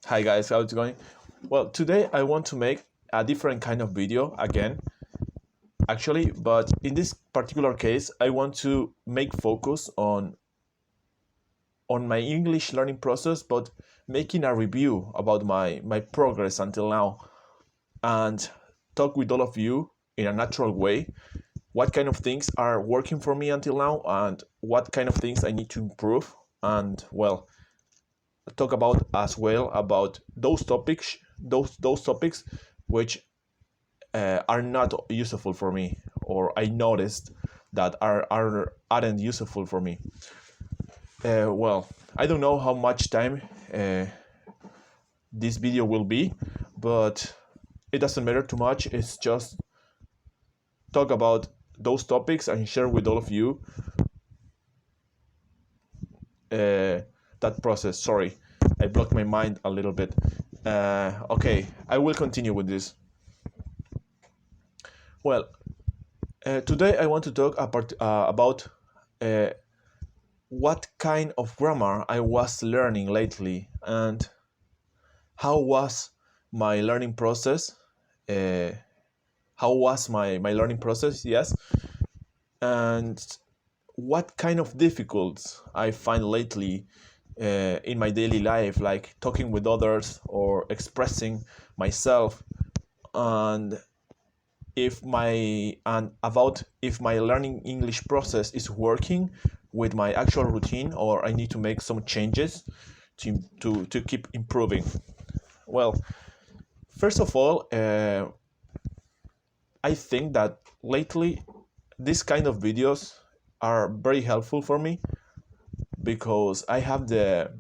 Hi guys, how's it going? Well, today I want to make a different kind of video again, actually, but in this particular case, I want to make focus on my English learning process, but making a review about my progress until now and talk with all of you in a natural way what kind of things are working for me until now and what kind of things I need to improve and well talk about as well about those topics which are not useful for me or I noticed that aren't useful for me. Well, I don't know how much time uh, this video will be, but it doesn't matter too much. It's just talk about those topics and share with all of you that process. Sorry, I blocked my mind a little bit. Okay, I will continue with this. Well, today I want to talk about uh, what kind of grammar I was learning lately and how was my learning process. Uh, how was my learning process? Yes, and what kind of difficulties I find lately in my daily life, like talking with others or expressing myself, and about if my learning English process is working with my actual routine or I need to make some changes to keep improving. Well, first of all, I think that lately these kind of videos are very helpful for me because I have the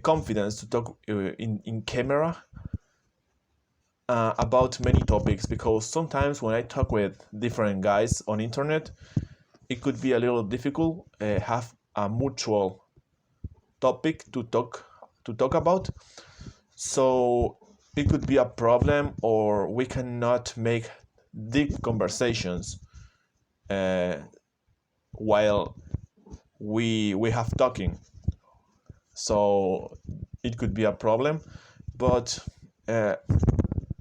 confidence to talk in camera about many topics because sometimes when I talk with different guys on internet it could be a little difficult have a mutual topic to talk about, so it could be a problem or we cannot make deep conversations uh, while we have talking, so it could be a problem, but uh,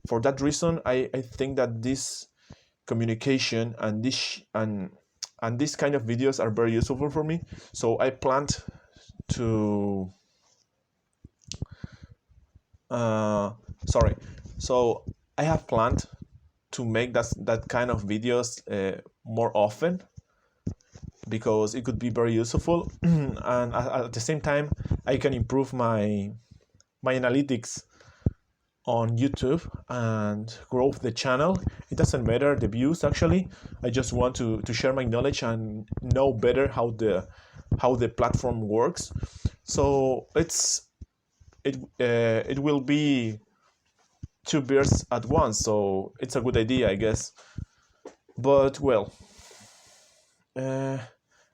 for that reason I think that this communication and this kind of videos are very useful for me, so I planned to uh, sorry so I have planned to make that kind of videos more often because it could be very useful and at the same time I can improve my analytics on YouTube and grow the channel. It doesn't matter the views actually. I just want to share my knowledge and know better how the platform works. So it will be two birds at once. So it's a good idea, I guess. But well, uh,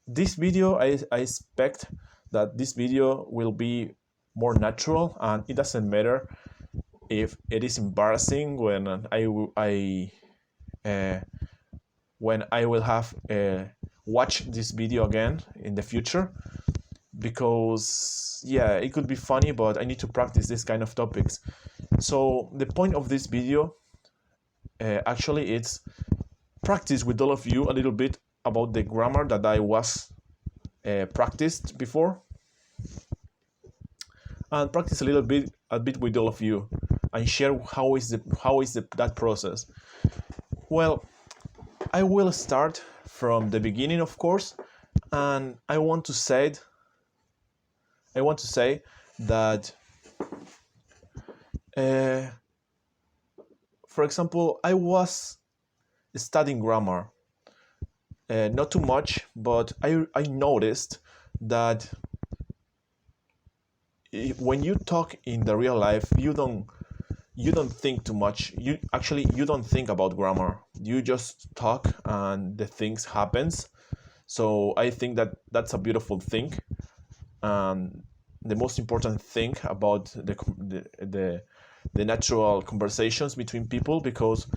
this video I expect that this video will be more natural and it doesn't matter if it is embarrassing uh, when I will have watch this video again in the future because yeah it could be funny but I need to practice this kind of topics. So the point of this video actually it's practice with all of you a little bit about the grammar that I was practiced before and practice a bit with all of you and share that process. Well, I will start from the beginning, of course, and I want to say that, uh, for example, I was studying grammar, not too much, but I noticed that when you talk in the real life, you don't think too much. You don't think about grammar. You just talk and the things happens. So I think that that's a beautiful thing. And the most important thing about the natural conversations between people, because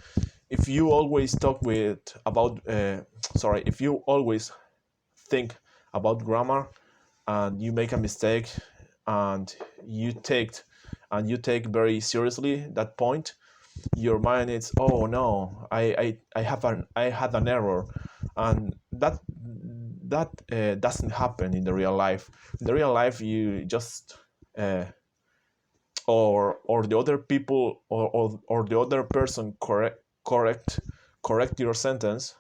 if you always talk with about sorry if you always think about grammar and you make a mistake and you take and you take very seriously that point, your mind is, oh no, I had an error, and that doesn't happen in the real life. In the real life, you just uh, or the other people or the other person correct correct your sentence,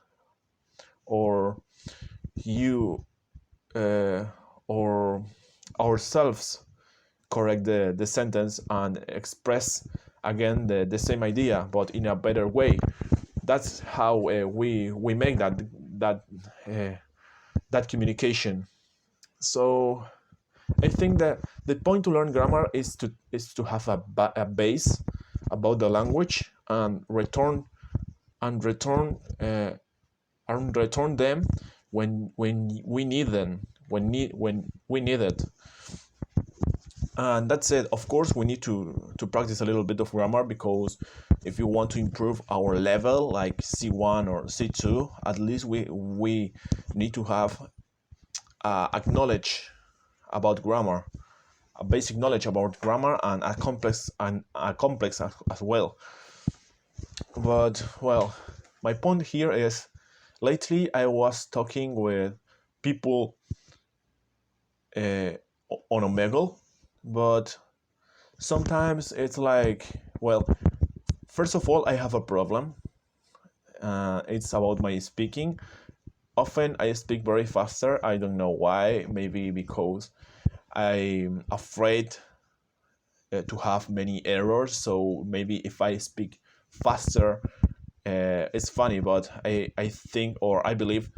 or you uh, or ourselves correct the sentence and express again the same idea but in a better way. That's how we make that uh, that communication. So I think that the point to learn grammar is to have a base about the language and return and return them when we need them, when we need it. And that said, of course, we need to practice a little bit of grammar, because if you want to improve our level like C1 or C2, at least we need to have acknowledge about grammar, a basic knowledge about grammar, and a complex as well. But well, my point here is, lately I was talking with people uh, on Omegle, but sometimes it's like, well, first of all, I have a problem. It's about my speaking. Often I speak very faster. I don't know why. Maybe because I'm afraid to have many errors. So maybe if I speak faster, it's funny, but I think, or I believe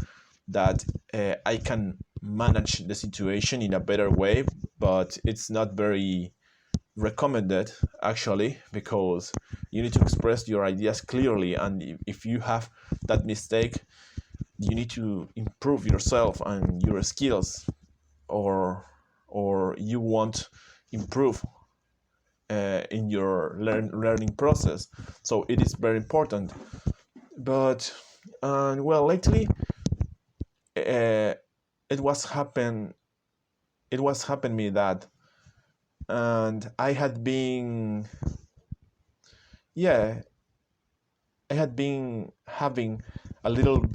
that I can manage the situation in a better way, but it's not very recommended actually, because you need to express your ideas clearly, and if you have that mistake, you need to improve yourself and your skills, or you won't improve in your learning process. So it is very important. But well, lately uh, it was happen it was happen me that, and I had been, yeah, I had been having a little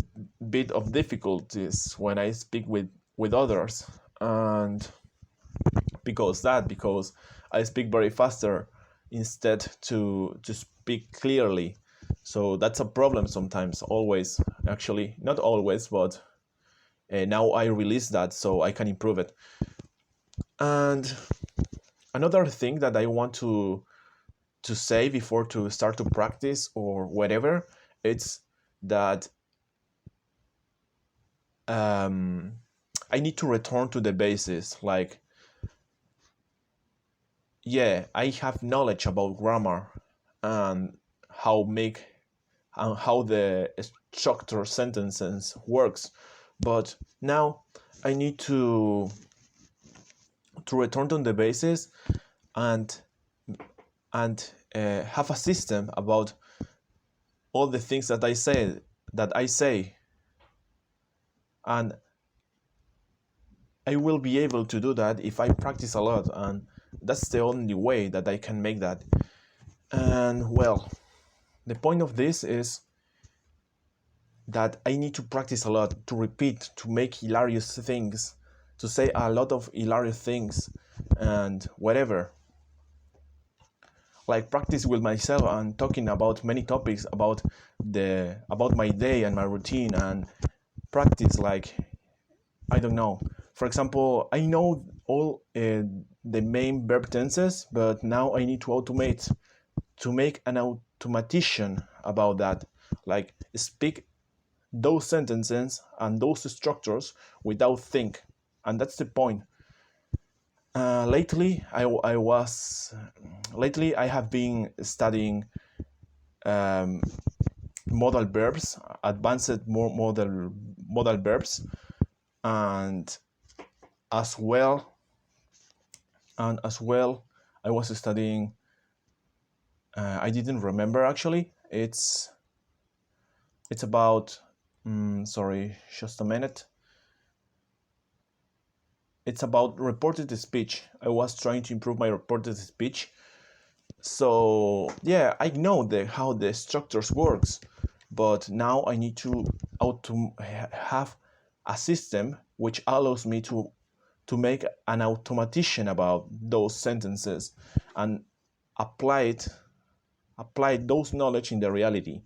bit of difficulties when I speak with others, and because I speak very faster instead to speak clearly. So that's a problem sometimes, always, actually, not always, but now I release that so I can improve it. And another thing that I want to say before to start to practice or whatever, it's that um, I need to return to the basis. Like, yeah, I have knowledge about grammar and how make and how the structure sentences works, but now I need to return to the basis and have a system about all the things that I say, and I will be able to do that if I practice a lot, and that's the only way that I can make that. And well, the point of this is that I need to practice a lot, to repeat, to make hilarious things, to say a lot of hilarious things, and whatever. Like practice with myself and talking about many topics about my day and my routine, and practice like, I don't know. For example, I know all the main verb tenses, but now I need to automate, to make an automation about that. Like speak those sentences and those structures without think, and that's the point. Lately I have been studying um, modal verbs, advanced modal verbs, and as well as well I was studying. I didn't remember actually. It's about. Sorry, just a minute. It's about reported speech. I was trying to improve my reported speech, So yeah, I know how the structures works, but now I need to have a system which allows me to make an automation about those sentences and apply it apply those knowledge in the reality.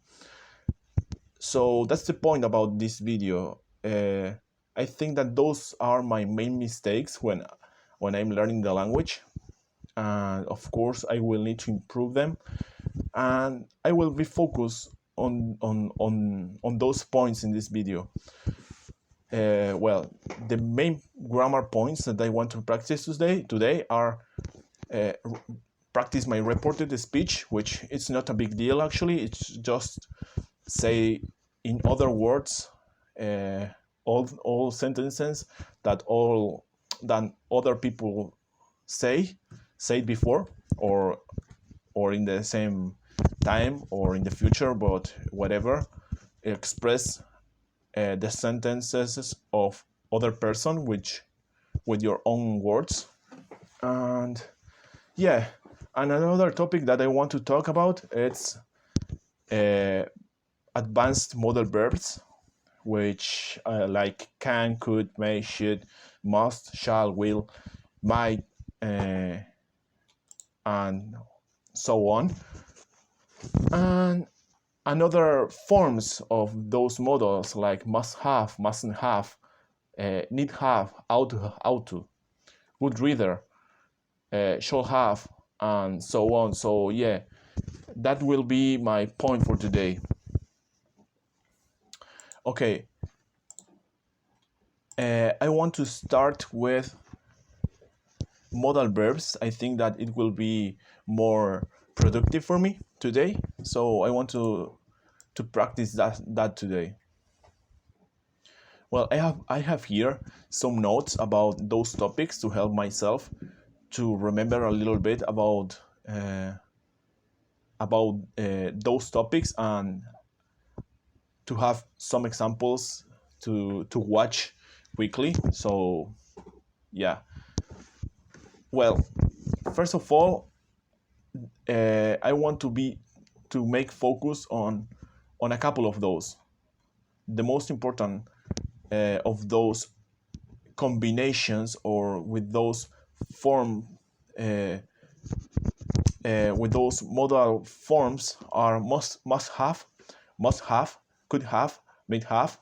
So that's the point about this video. I think that those are my main mistakes when I'm learning the language, and of course I will need to improve them, and I will refocus on those points in this video. Well, the main grammar points that I want to practice today are uh, practice my reported speech, which it's not a big deal actually. It's just say in other words uh, all sentences that other people said before, or in the same time or in the future, but whatever, express the sentences of other person which with your own words. And yeah, and another topic that I want to talk about, it's uh, advanced modal verbs, which like can, could, may, should, must, shall, will, might, and so on. And another forms of those modals like must have, mustn't have, need have, ought to, would rather, shall have, and so on. So yeah, that will be my point for today. Okay, I want to start with modal verbs. I think that it will be more productive for me today. So I want to practice that today. Well, I have here some notes about those topics to help myself to remember a little bit about those topics, and to have some examples to watch weekly. So yeah. Well, first of all, I want to make focus on a couple of those. The most important of those combinations, or with those form with those modal forms, are must have, could have, may have,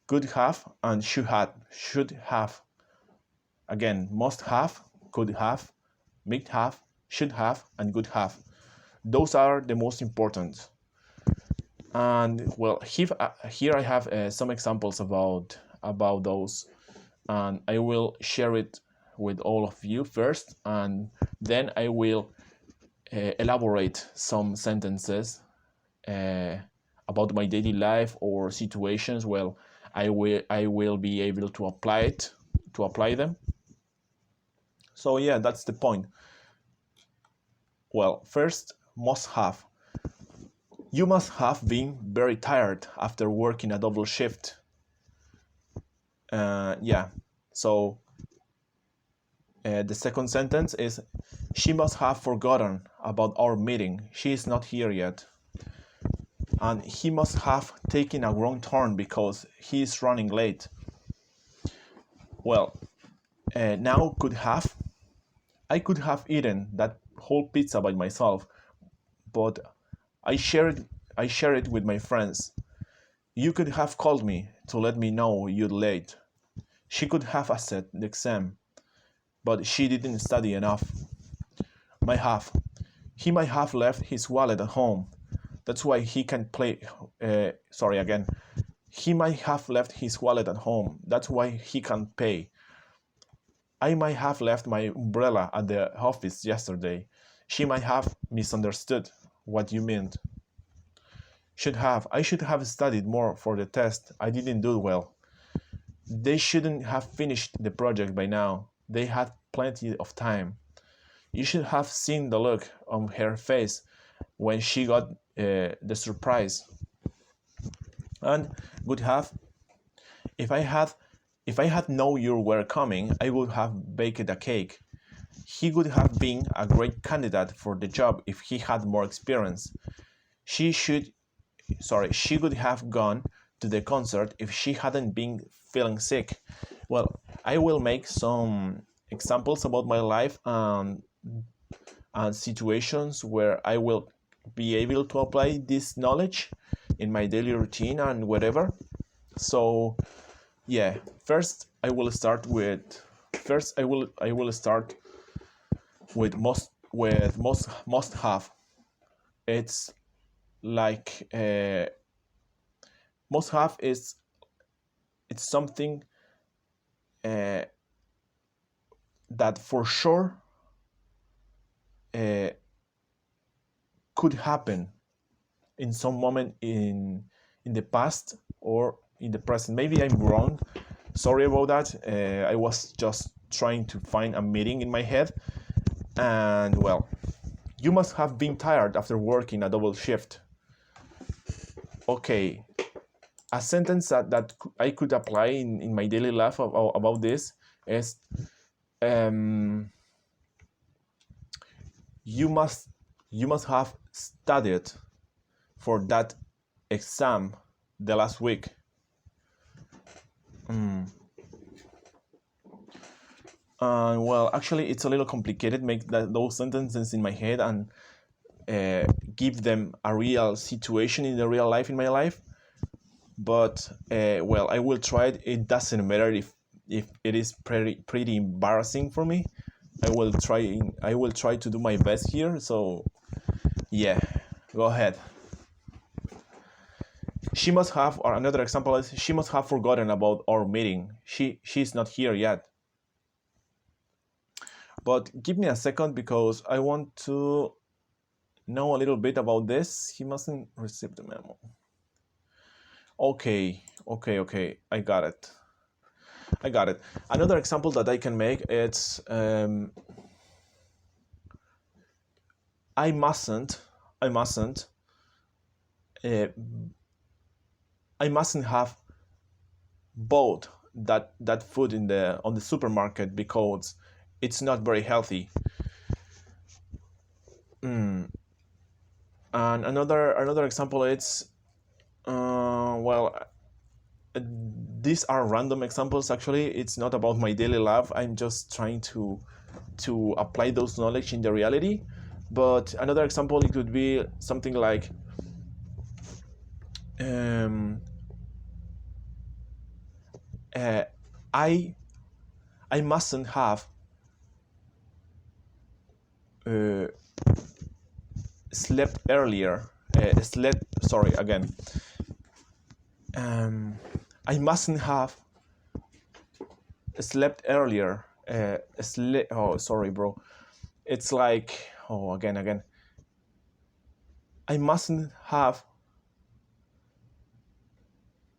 could have, and should have. Again, must have, could have, may have, should have, and could have. Those are the most important. And well, here I have some examples about those, and I will share it with all of you first, and then I will elaborate some sentences about my daily life or situations. Well, I will be able to apply them. So yeah, that's the point. Well, first, must have. You must have been very tired after working a double shift. Yeah. So the second sentence is, she must have forgotten about our meeting. She is not here yet. And he must have taken a wrong turn because he is running late. Well, now could have. I could have eaten that whole pizza by myself, but I shared it with my friends. You could have called me to let me know you'd late. She could have assessed the exam, but she didn't study enough. Might have. He might have left his wallet at home. That's why he can play. Sorry again. He might have left his wallet at home. That's why he can't pay. I might have left my umbrella at the office yesterday. She might have misunderstood what you meant. Should have. I should have studied more for the test. I didn't do well. They shouldn't have finished the project by now. They had plenty of time. You should have seen the look on her face when she got the surprise. And would have, if I had known you were coming, I would have baked a cake. he would have been a great candidate for the job if he had more experience. She would have gone to the concert if she hadn't been feeling sick. Well, I will make some examples about my life and situations where I will be able to apply this knowledge in my daily routine and whatever. So yeah, first I will start with must have. It's like must have is it's something uh, that for sure uh, could happen in some moment in the past or in the present. Maybe I'm wrong. Sorry about that. I was just trying to find a meaning in my head. And well, you must have been tired after working a double shift. Okay, a sentence that I could apply in my daily life about this is you must have studied for that exam the last week. Well, actually, it's a little complicated. Make those sentences in my head and give them a real situation in the real life in my life. But well, I will try it. It doesn't matter if it is pretty embarrassing for me. I will try to do my best here. So yeah, go ahead. She must have, or another example is, she must have forgotten about our meeting. She's not here yet. But give me a second because I want to know a little bit about this. He mustn't receive the memo. Okay. I got it. Another example that I can make it's I mustn't have bought that food on the supermarket because it's not very healthy. And another example is well, these are random examples. Actually, it's not about my daily life. I'm just trying to apply those knowledge in the reality. But another example, it could be something like I mustn't have slept earlier. Sorry again. I mustn't have slept earlier. Oh, sorry, bro. It's like again. I mustn't have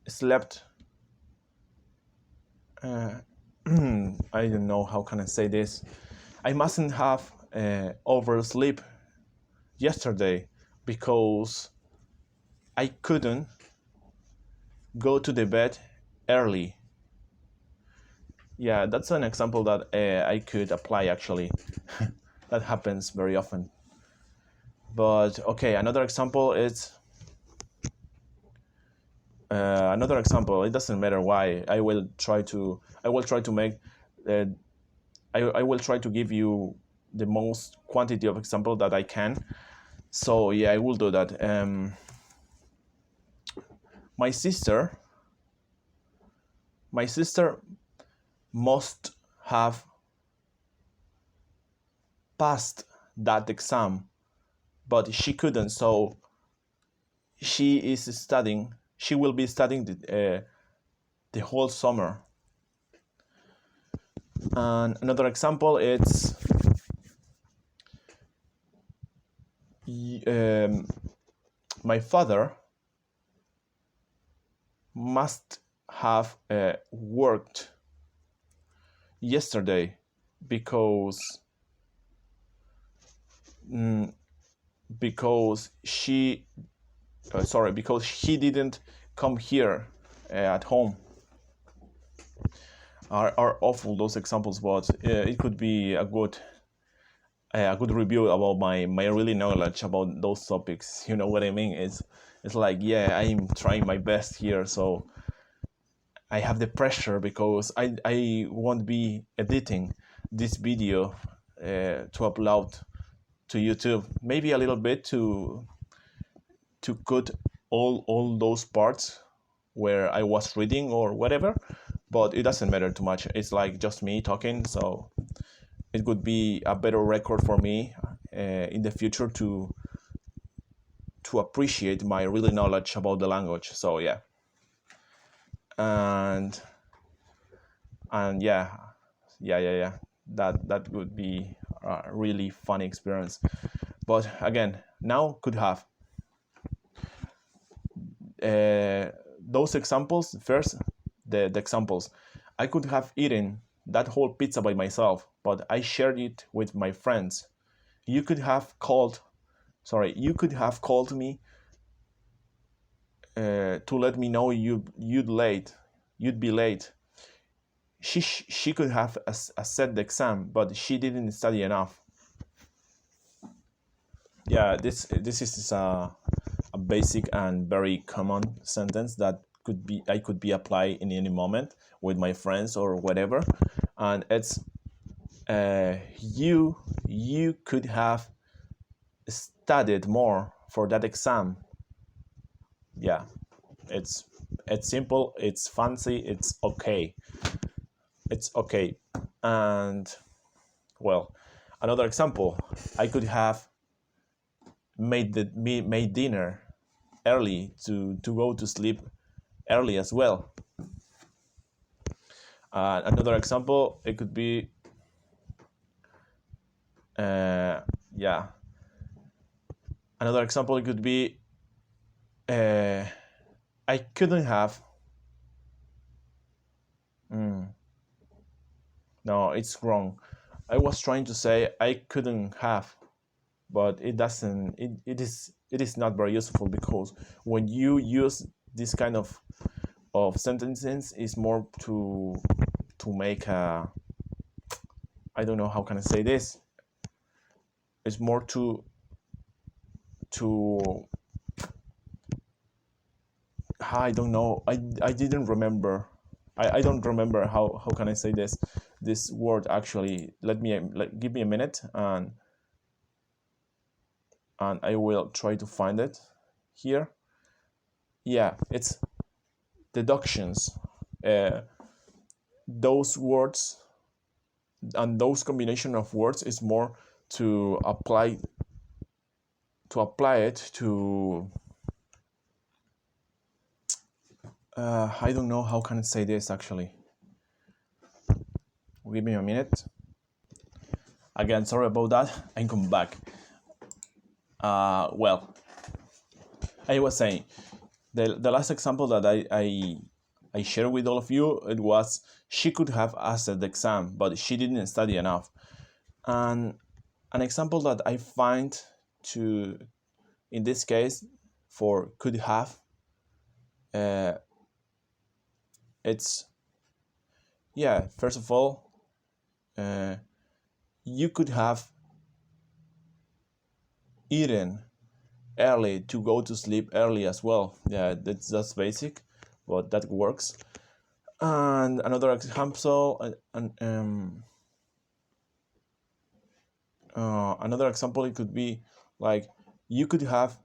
slept. I don't know how can I say this. I mustn't have oversleep yesterday because I couldn't go to the bed early. Yeah, that's an example that I could apply actually. That happens very often. But okay, another example is another example. It doesn't matter why. I will try to make. I will try to give you the most quantity of example that I can. So yeah, I will do that. My sister must have passed that exam, but she couldn't. So she is studying. She will be studying the whole summer. And another example, it's my father must have worked yesterday because because he didn't come here at home. Are awful those examples, but it could be a good a good review about my really knowledge about those topics. You know what I mean? It's like, yeah, I'm trying my best here, so I have the pressure because I won't be editing this video to upload to YouTube. Maybe a little bit to cut all those parts where I was reading or whatever, but it doesn't matter too much. It's like just me talking, so it would be a better record for me in the future to appreciate my really knowledge about the language. So yeah, and yeah, yeah. That would be a really funny experience. But again, now could have those examples first. The examples, I could have eaten that whole pizza by myself, but I shared it with my friends. You could have called, you could have called me to let me know you'd be late. She could have set the exam, but she didn't study enough. Yeah, this is a basic and very common sentence that I could be applied in any moment with my friends or whatever, and it's you could have studied more for that exam. Yeah, it's simple, it's fancy, it's okay. And well, another example, I could have made dinner early to go to sleep early as well. Another example, it could be yeah, another example, it could be I couldn't have no, it's wrong. I was trying to say I couldn't have, but it doesn't. It is not very useful because when you use this kind of sentences, it's more to make a. I don't know how can I say this. It's more to I don't know. I didn't remember. I don't remember how can I say this word actually. Give me a minute and I will try to find it here. Yeah, it's deductions. Uh, those words and those combination of words is more to apply it to I don't know how can I say this actually. Give me a minute. Again, sorry about that. I come back. Well, I was saying the last example that I shared with all of you, it was she could have asked the exam, but she didn't study enough. And an example that I find to in this case for could have it's yeah, first of all you could have eaten early to go to sleep early as well. Yeah, that's just basic, but that works. And another example, another example, it could be like you could have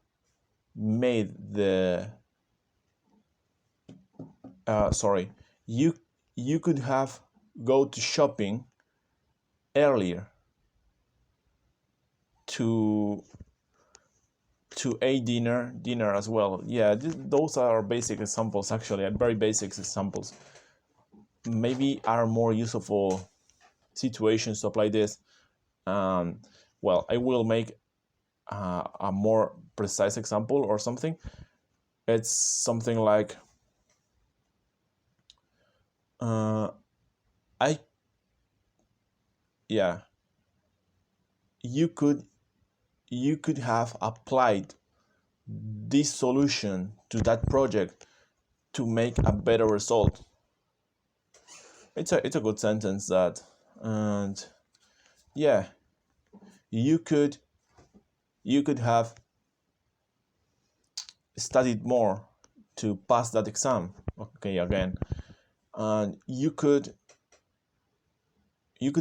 made the you could have go to shopping earlier to a dinner as well. Yeah, those are basic examples actually, very basic examples. Maybe are more useful situations to apply this. Well, I will make a more precise example or something. It's something like I yeah, you could have applied this solution to that project to make a better result. It's a good sentence that, and yeah, you could you could have studied more to pass that exam. Okay, again, and you could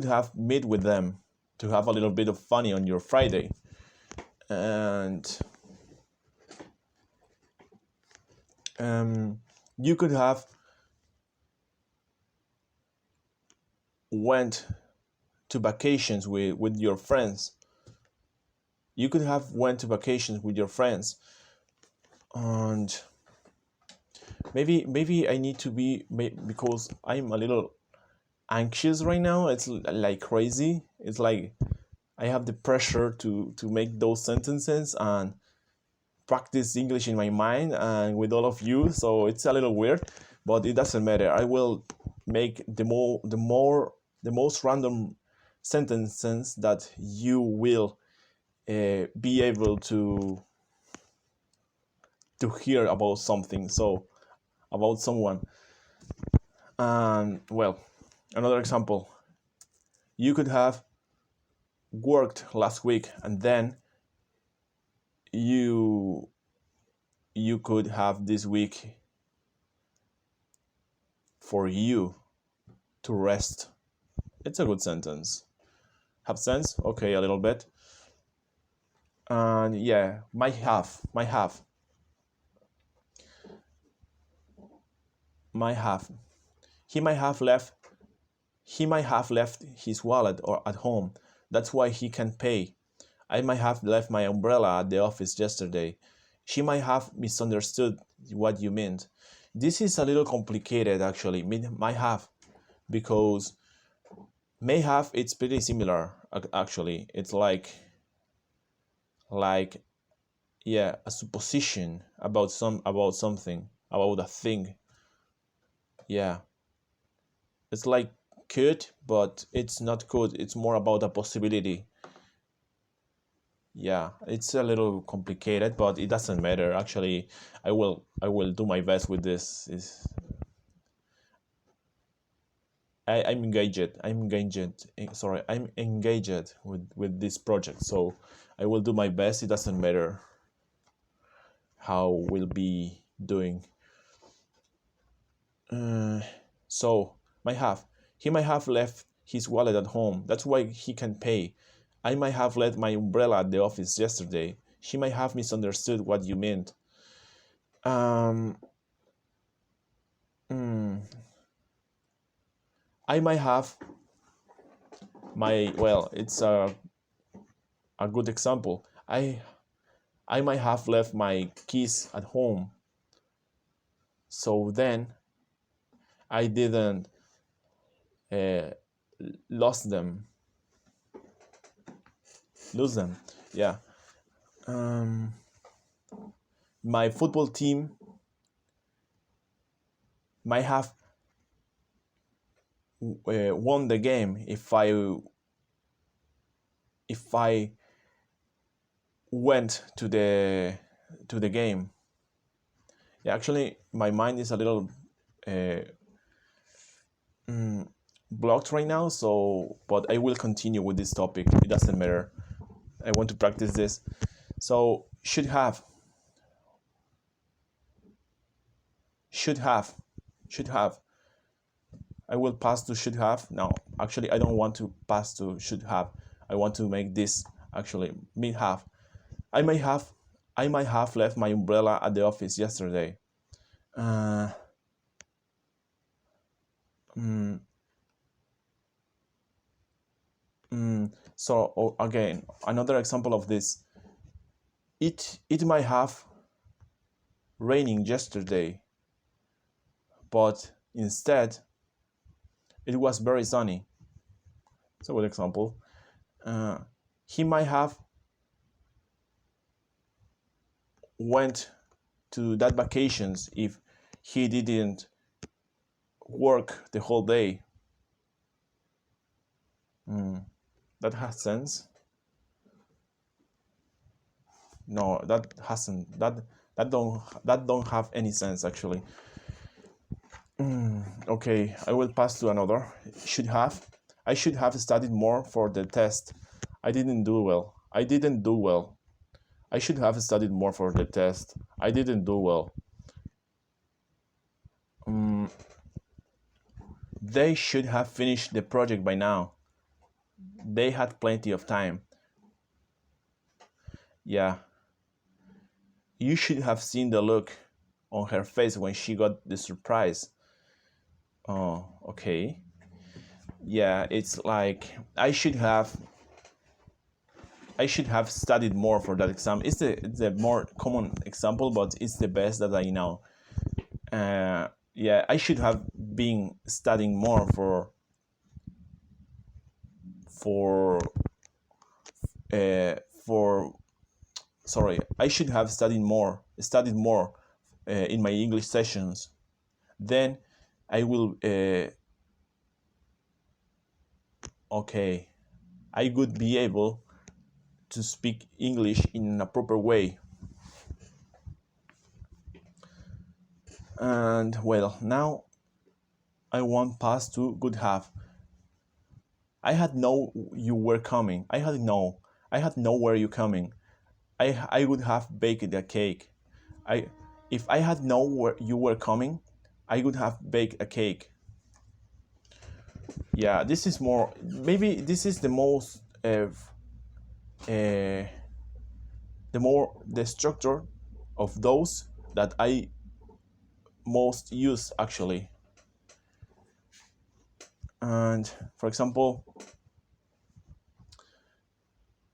have meet with them to have a little bit of funny on your Friday, and you could have went to vacations with your friends. You could have went to vacations with your friends, and maybe I need to be because I'm a little anxious right now. It's like crazy. It's like I have the pressure to make those sentences and practice English in my mind and with all of you. So it's a little weird, but it doesn't matter. I will make the most random sentences that you will be able to hear about something. So about someone. And well, another example. You could have worked last week and then you you could have this week for you to rest. It's a good sentence. Have sense? Okay, a little bit. And yeah, might have. He might have left. He might have left his wallet or at home. That's why he can't pay. I might have left my umbrella at the office yesterday. She might have misunderstood what you meant. This is a little complicated actually. Might have, because may have it's pretty similar actually. It's like yeah, a supposition about something, about a thing. Yeah. It's like could, but it's not could. It's more about a possibility. Yeah, it's a little complicated, but it doesn't matter. Actually, I will do my best with this. Is I'm engaged. Sorry, I'm engaged with this project. So I will do my best. It doesn't matter how we'll be doing. So might have. He might have left his wallet at home. That's why he can pay. I might have left my umbrella at the office yesterday. She might have misunderstood what you meant. Um, mm, I might have it's a good example. I might have left my keys at home. So then I didn't uh, lost them, lose them. Yeah. Um, my football team might have won the game if I went to the game. Yeah, actually, my mind is a little uh, blocked right now. So, but I will continue with this topic. It doesn't matter. I want to practice this. So, should have, should have. I will pass to should have. No, actually, I don't want to pass to should have. I want to make this actually me have. I might have, I might have left my umbrella at the office yesterday. Uh, mm, so again, another example of this. It might have raining yesterday, but instead it was very sunny. So, good example. Uh, he might have went to that vacations if he didn't work the whole day. That has sense. No, that hasn't. That don't have any sense actually. Okay, I will pass to another. Should have. I should have studied more for the test. I didn't do well. I didn't do well. I should have studied more for the test. I didn't do well. They should have finished the project by now. They had plenty of time. Yeah. You should have seen the look on her face when she got the surprise. Oh, okay. Yeah, it's like I should have studied more for that exam. It's the more common example, but it's the best that I know. Yeah, I should have been studying more for for sorry, I should have studied more in my English sessions. Then I will okay, I would be able to speak English in a proper way. And well, now I want pass to good have. I had know you were coming. I had know where you coming. I would have baked a cake. If I had known where you were coming, I would have baked a cake. Yeah, this is more. Maybe this is the most. The structure of those that I most use actually. And for example,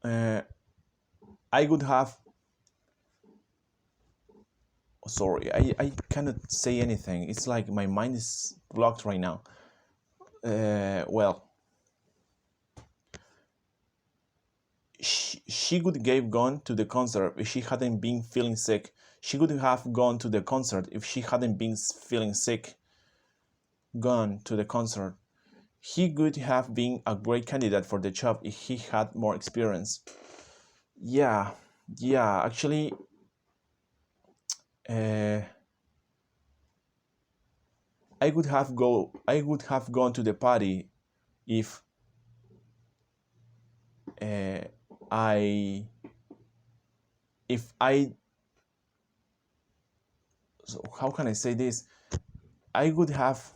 I would have. Sorry, I cannot say anything. It's like my mind is blocked right now. Well, she would have gone to the concert if she hadn't been feeling sick. She would have gone to the concert if she hadn't been feeling sick. Gone to the concert. He would have been a great candidate for the job if he had more experience. Yeah, actually, I would have gone to the party if I so how can I say this? I would have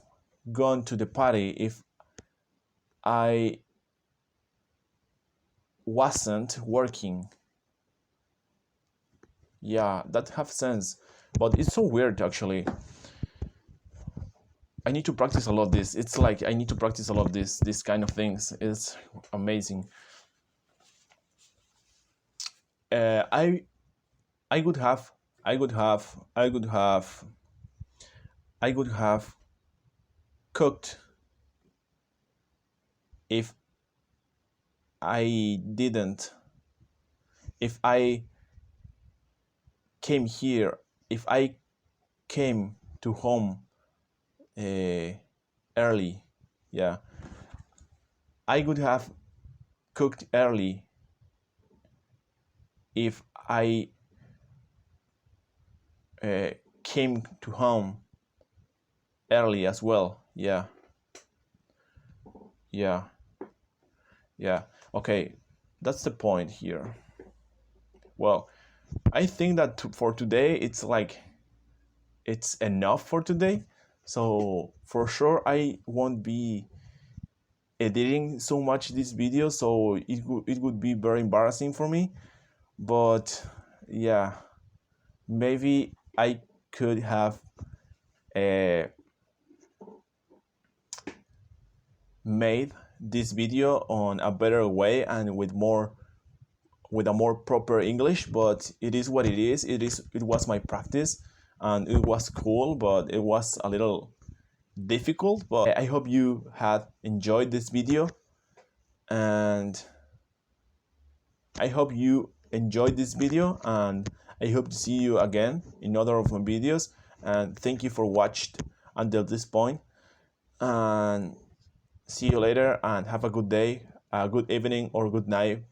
gone to the party if I wasn't working. Yeah, that have sense, but it's so weird actually. I need to practice a lot this. It's like I need to practice a lot this kind of things. It's amazing. I would have cooked if I didn't if I came here if I came to home early. Yeah, I would have cooked early if I came to home early as well. Yeah. Okay, that's the point here. Well, I think that for today it's like it's enough for today. So for sure I won't be editing so much this video, so it would be very embarrassing for me. But yeah, maybe I could have made this video on a better way and with a more proper English, but it is what it is. It was my practice and it was cool, but it was a little difficult. But I hope you had enjoyed this video, and I hope to see you again in other of my videos. And thank you for watching until this point, and see you later, and have a good day, a good evening, or good night